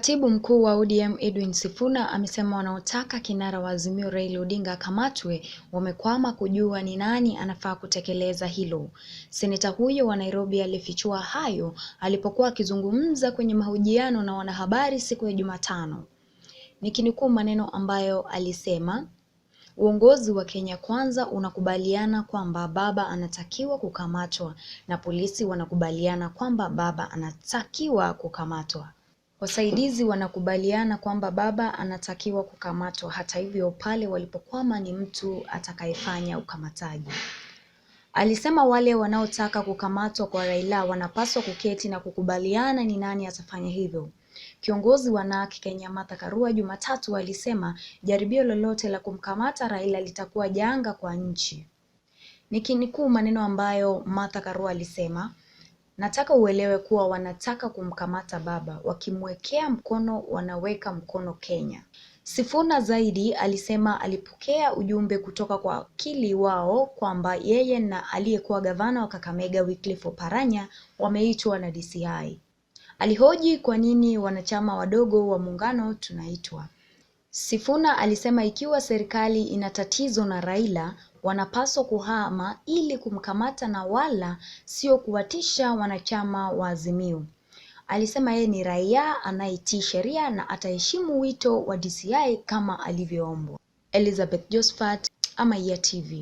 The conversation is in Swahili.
Katibu mkuu wa ODM Edwin Sifuna amesema wanaotaka kinara wa Azimio Raila Odinga akamatwe wamekwama kujua ni nani anafaa kutekeleza hilo. Seneta huyo wa Nairobi alifichua hayo alipokuwa akizungumza kwenye mahojiano na wanahabari siku ya Jumatano. Nikinukuu maneno ambayo alisema, uongozi wa Kenya Kwanza unakubaliana kwamba baba anatakiwa kukamatwa na polisi wanakubaliana kwamba baba anatakiwa kukamatwa. Wasaidizi wanakubaliana kwamba baba anatakiwa kukamatwa. Hata hivyo, pale walipokwama ni mtu atakayefanya ukamataji. Alisema wale wanaotaka kukamatwa kwa Raila wanapaswa kuketi na kukubaliana ni nani atafanya hivyo. Kiongozi wa NARC Kenya Martha Karua Jumatatu alisema jaribio lolote la kumkamata Raila litakuwa janga kwa nchi. Nikinukuu maneno ambayo Martha Karua alisema, nataka uelewe kuwa wanataka kumkamata baba, wakimwekea mkono wanaweka mkono Kenya. Sifuna zaidi alisema alipokea ujumbe kutoka kwa wakili wao kwamba yeye na aliyekuwa gavana wa Kakamega Wycliffe Oparanya wameitwa na DCI. Alihoji kwa nini wanachama wadogo wa muungano tunaitwa. Sifuna alisema ikiwa serikali ina tatizo na Raila, wanapaswa kuhama ili kumkamata na wala sio kuwatisha wanachama wa Azimio. Alisema yeye ni raia anayetii sheria na ataheshimu wito wa DCI kama alivyoombwa. Elizabeth Josephat, Amaiya TV.